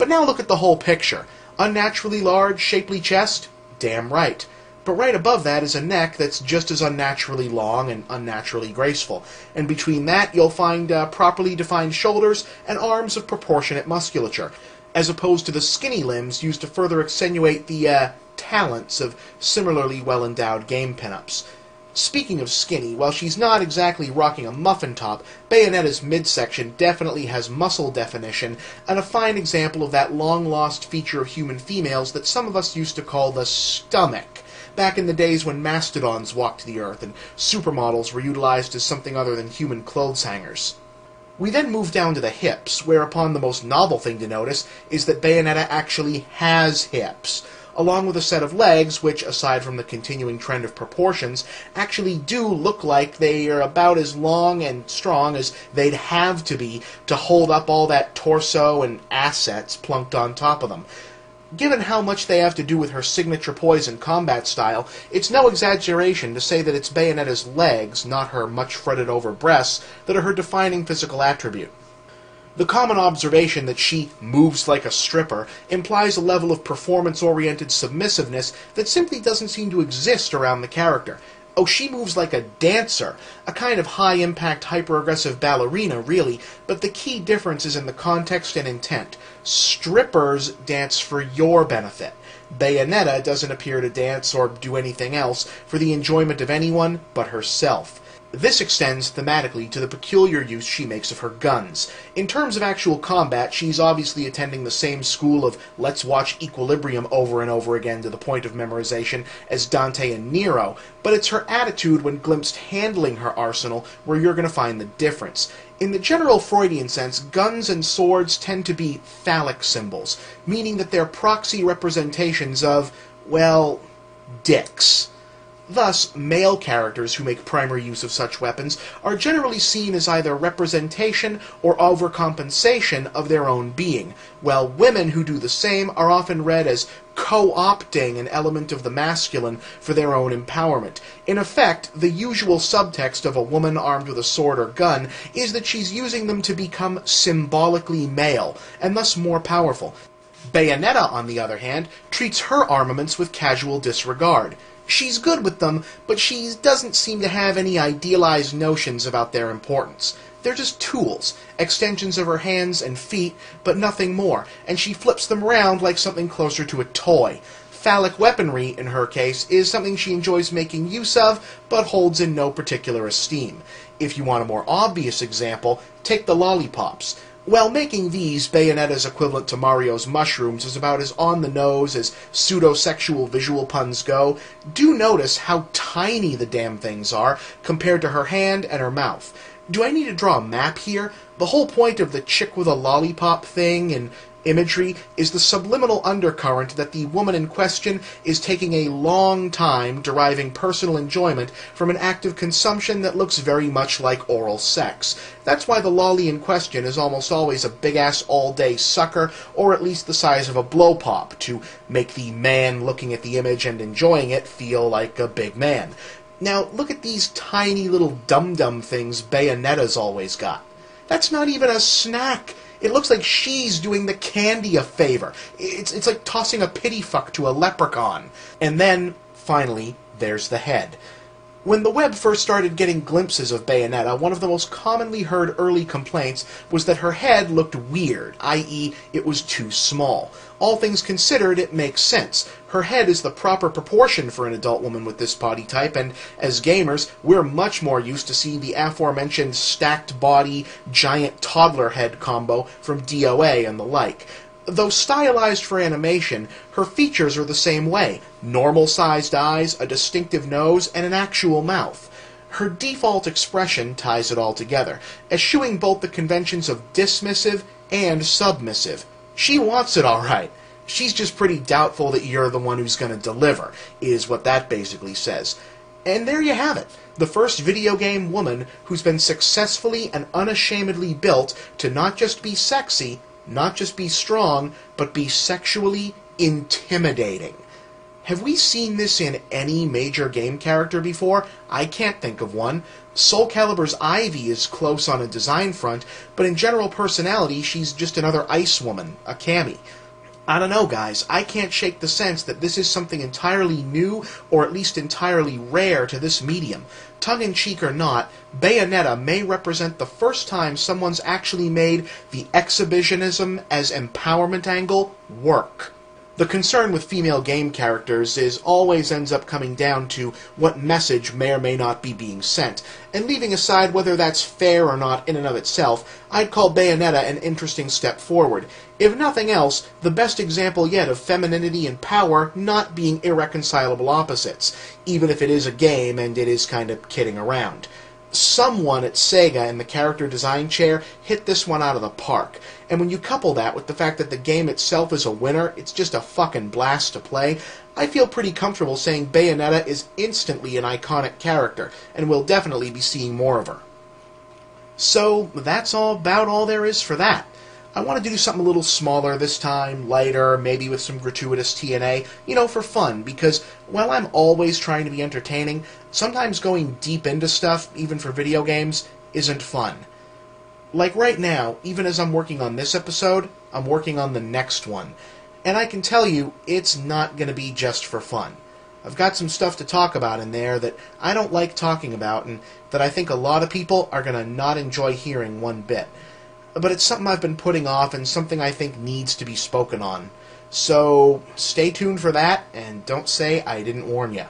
But now look at the whole picture. Unnaturally large, shapely chest? Damn right. But right above that is a neck that's just as unnaturally long and unnaturally graceful. And between that, you'll find properly defined shoulders and arms of proportionate musculature, as opposed to the skinny limbs used to further accentuate the talents of similarly well-endowed game pinups. Speaking of skinny, while she's not exactly rocking a muffin top, Bayonetta's midsection definitely has muscle definition, and a fine example of that long-lost feature of human females that some of us used to call the stomach, back in the days when mastodons walked the earth and supermodels were utilized as something other than human clothes hangers. We then move down to the hips, whereupon the most novel thing to notice is that Bayonetta actually has hips, along with a set of legs which, aside from the continuing trend of proportions, actually do look like they are about as long and strong as they'd have to be to hold up all that torso and assets plunked on top of them. Given how much they have to do with her signature poise and combat style, it's no exaggeration to say that it's Bayonetta's legs, not her much-fretted-over breasts, that are her defining physical attribute. The common observation that she moves like a stripper implies a level of performance-oriented submissiveness that simply doesn't seem to exist around the character. Oh, she moves like a dancer, a kind of high-impact, hyper-aggressive ballerina, really, but the key difference is in the context and intent. Strippers dance for your benefit. Bayonetta doesn't appear to dance or do anything else for the enjoyment of anyone but herself. This extends thematically to the peculiar use she makes of her guns. In terms of actual combat, she's obviously attending the same school of let's watch Equilibrium over and over again to the point of memorization as Dante and Nero, but it's her attitude when glimpsed handling her arsenal where you're going to find the difference. In the general Freudian sense, guns and swords tend to be phallic symbols, meaning that they're proxy representations of, well, dicks. Thus, male characters who make primary use of such weapons are generally seen as either representation or overcompensation of their own being, while women who do the same are often read as co-opting an element of the masculine for their own empowerment. In effect, the usual subtext of a woman armed with a sword or gun is that she's using them to become symbolically male, and thus more powerful. Bayonetta, on the other hand, treats her armaments with casual disregard. She's good with them, but she doesn't seem to have any idealized notions about their importance. They're just tools, extensions of her hands and feet, but nothing more, and she flips them around like something closer to a toy. Phallic weaponry, in her case, is something she enjoys making use of, but holds in no particular esteem. If you want a more obvious example, take the lollipops. While making these, Bayonetta's equivalent to Mario's mushrooms is about as on-the-nose as pseudo-sexual visual puns go, do notice how tiny the damn things are compared to her hand and her mouth. Do I need to draw a map here? The whole point of the chick with a lollipop thing and imagery is the subliminal undercurrent that the woman in question is taking a long time deriving personal enjoyment from an act of consumption that looks very much like oral sex. That's why the lolly in question is almost always a big-ass all-day sucker, or at least the size of a blow-pop, to make the man looking at the image and enjoying it feel like a big man. Now, look at these tiny little dum-dum things Bayonetta's always got. That's not even a snack. It looks like she's doing the candy a favor. It's like tossing a pity fuck to a leprechaun. And then, finally, there's the head. When the web first started getting glimpses of Bayonetta, one of the most commonly heard early complaints was that her head looked weird, i.e., it was too small. All things considered, it makes sense. Her head is the proper proportion for an adult woman with this body type, and as gamers, we're much more used to seeing the aforementioned stacked body, giant toddler head combo from DOA and the like. Though stylized for animation, her features are the same way. Normal-sized eyes, a distinctive nose, and an actual mouth. Her default expression ties it all together, eschewing both the conventions of dismissive and submissive. She wants it all right. She's just pretty doubtful that you're the one who's going to deliver, is what that basically says. And there you have it. The first video game woman who's been successfully and unashamedly built to not just be sexy, not just be strong, but be sexually intimidating. Have we seen this in any major game character before? I can't think of one. Soul Calibur's Ivy is close on a design front, but in general personality, she's just another ice woman, a Cammy. I don't know, guys. I can't shake the sense that this is something entirely new, or at least entirely rare to this medium. Tongue-in-cheek or not, Bayonetta may represent the first time someone's actually made the exhibitionism as empowerment angle work. The concern with female game characters always ends up coming down to what message may or may not be being sent, and leaving aside whether that's fair or not in and of itself, I'd call Bayonetta an interesting step forward. If nothing else, the best example yet of femininity and power not being irreconcilable opposites, even if it is a game and it is kind of kidding around. Someone at Sega in the character design chair hit this one out of the park, and when you couple that with the fact that the game itself is a winner, it's just a fucking blast to play, I feel pretty comfortable saying Bayonetta is instantly an iconic character, and we'll definitely be seeing more of her. So, that's about all there is for that. I wanted to do something a little smaller this time, lighter, maybe with some gratuitous TNA, for fun, because while I'm always trying to be entertaining, sometimes going deep into stuff, even for video games, isn't fun. Like right now, even as I'm working on this episode, I'm working on the next one, and I can tell you, it's not going to be just for fun. I've got some stuff to talk about in there that I don't like talking about, and that I think a lot of people are going to not enjoy hearing one bit. But it's something I've been putting off and something I think needs to be spoken on. So, stay tuned for that, and don't say I didn't warn you.